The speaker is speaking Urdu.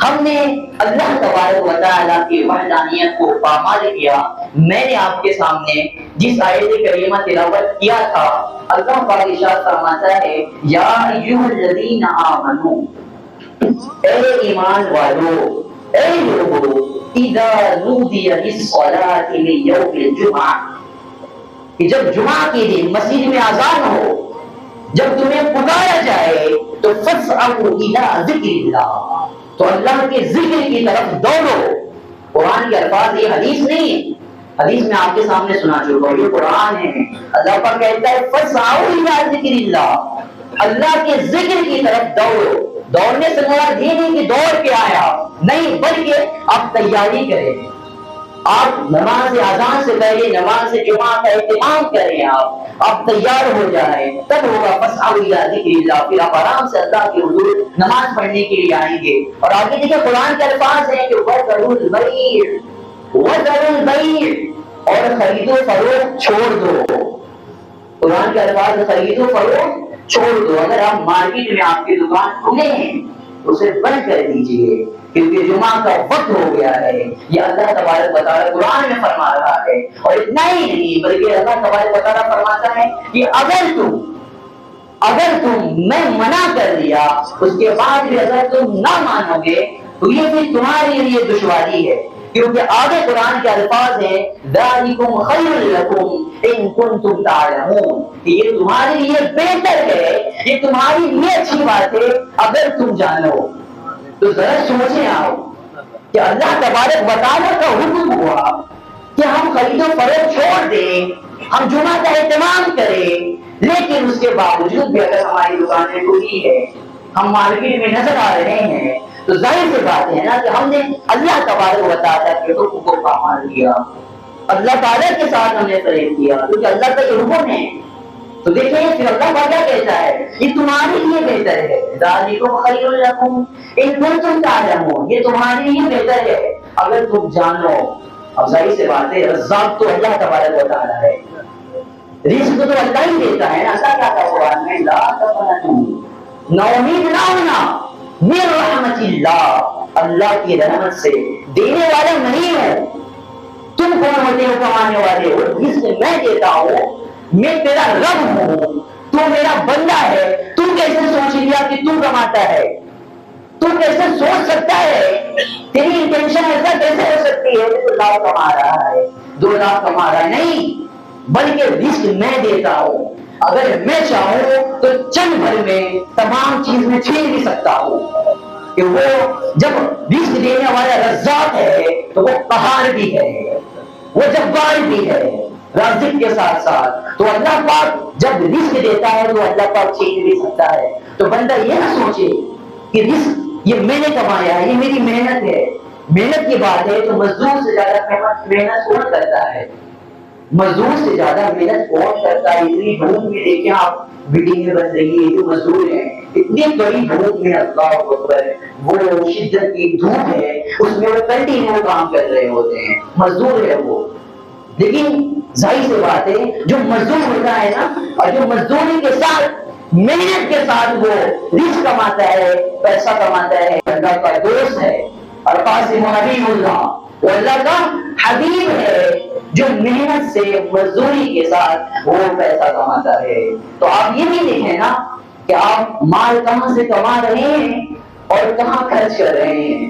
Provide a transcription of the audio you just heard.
ہم نے اللہ تبارک و تعالیٰ کی وحدانیت کو پامال کیا۔ میں نے آپ کے سامنے جس آیت کریمہ تلاوت کیا تھا، اللہ پاک ارشاد فرماتا ہے یا ایھا الذین آمنو، اے ایمان والو، اے لوگو، اذا نودی للصلاۃ من یوم الجمعہ، کہ جب جمعہ کے دن مسجد میں اذان ہو، جب تمہیں پکارا جائے تو فاسعوا الی ذکر اللہ، تو اللہ کے ذکر کی طرف دوڑو۔ قرآن کے الفاظ، یہ حدیث نہیں ہے، حدیث میں آپ کے سامنے سنا چکا ہوں، یہ قرآن ہے۔ اللہ پاک کہتا ہے فاسعوا الی ذکر اللہ، اللہ کے ذکر کی طرف دوڑو۔ دوڑنے سے مراد یہ نہیں کہ دوڑ کے آیا، نہیں، بلکہ آپ تیاری کریں، آپ نماز اذان سے پہلے نماز جمعہ کا اہتمام کریں، آپ تیار ہو جائیں، تب ہوگا فاسعوا الی ذکر اللہ، پھر آپ آرام سے اللہ کے حضور نماز پڑھنے کے لیے آئیں گے۔ اور آگے دیکھیں قرآن کے الفاظ ہیں کہ وَذَرُوا الْبَيْعَ، وَذَرُوا الْبَيْعَ، اور خرید و فروخت چھوڑ دو۔ قرآن کے الفاظ خرید و فروخت چھوڑ دو۔ اگر آپ مارکیٹ میں آپ کی دکان کھلے ہیں تو اسے بند کر دیجئے، کیونکہ جمعہ کا وقت ہو گیا ہے، یہ اللہ تبارک و تعالیٰ قرآن میں فرما رہا ہے۔ اور اتنا ہی نہیں بلکہ اللہ تبارک و تعالیٰ فرماتا ہے کہ اگر تم میں منع کر دیا اس کے بعد بھی اگر تم نہ مانو گے تو یہ بھی تمہارے لیے دشواری ہے، کیونکہ آگے قرآن کے الفاظ ہیں ذالکم خیر لکم ان کنتم تعلمون، کہ یہ تمہارے لیے بہتر ہے، یہ تمہارے لیے اچھی بات ہے اگر تم جانو۔ تو ذرا سوچیں آپ کہ اللہ تبارک و تعالیٰ کا حکم ہوا کہ ہم خرید و فروخت چھوڑ دیں، ہم جمعہ کا اہتمام کریں، لیکن اس کے باوجود بھی اگر ہماری دکانیں کھلی ہے، ہم مارکیٹ میں نظر آ رہے ہیں، تو ظاہر سی بات ہے نا کہ ہم نے اللہ تبارک و تعالیٰ کے حکم کو پامال کیا، اللہ تعالیٰ کے ساتھ ہم نے فریب کیا، کیونکہ اللہ کا یہ حکم ہے۔ تو دیکھیں پھر اللہ کیا کہتا ہے، یہ تمہارے لیے بہتر ہے، ذالکم خیر لکم ان کنتم تعلمون، یہ تمہارے لیے بہتر ہے اگر تم جانو۔ اب ظاہر سی بات ہے رزاق تو اللہ تبارک و تعالیٰ ہے، رزق تو اللہ ہی دیتا ہے نا۔ اللہ کیا کہا قرآن میں لا تقنطوا، نا امید نہ ہونا، من رحمت اللہ، اللہ کی رحمت سے، دینے والا نہیں ہوں، تم کون ہوتے ہو کمانے والے ہو، رزق میں دیتا ہوں، میں تیرا رب ہوں، تو میرا بندہ ہے، تم کیسے سوچ لیا کہ تم کماتا ہے، تم کیسے سوچ سکتا ہے، تیری انٹینشن ایسا کیسے ہو سکتی ہے کہ 2 لاکھ کما رہا ہے، 2 لاکھ کما رہا ہے، نہیں، بلکہ رزق میں دیتا ہوں، اگر میں چاہوں تو چند بھر میں تمام چیز میں چھین بھی سکتا ہوں، کہ وہ جب رزق دینے والا رزاق ہے تو وہ قہار بھی ہے، وہ جبار بھی ہے، رازق کے ساتھ ساتھ۔ تو اللہ پاک جب رزق دیتا ہے تو اللہ پاک چھین بھی سکتا ہے۔ تو بندہ یہ نہ سوچے کہ رزق یہ میں نے کمایا ہے، یہ میری محنت ہے، محنت کی بات ہے تو مزدور سے زیادہ محنت کون کرتا ہے، مزدور سے زیادہ محنت کون کرتا ہے؟ اتنی دھوپ میں دیکھیں آپ، بلڈنگیں بن رہی ہیں، جو مزدور ہیں اتنی بڑی دھوپ میں، اللہ اکبر، وہ شدت کی دھوپ ہے، اس میں وہ کنٹینیو کام کر رہے ہوتے ہیں، مزدور ہے وہ۔ لیکن ظاہر سی بات ہے جو مزدور ہوتا ہے نا، اور جو مزدوری کے ساتھ محنت کے ساتھ وہ رزق کماتا ہے، پیسہ کماتا ہے، اللہ کا دوست ہے، اور قاسم حبیب اللہ، وہ اللہ کا حبیب ہے جو محنت سے مزدوری کے ساتھ وہ پیسہ کماتا ہے۔ تو آپ یہ بھی دیکھیں نا کہ آپ مال کہاں سے کما رہے ہیں اور کہاں خرچ کر رہے ہیں۔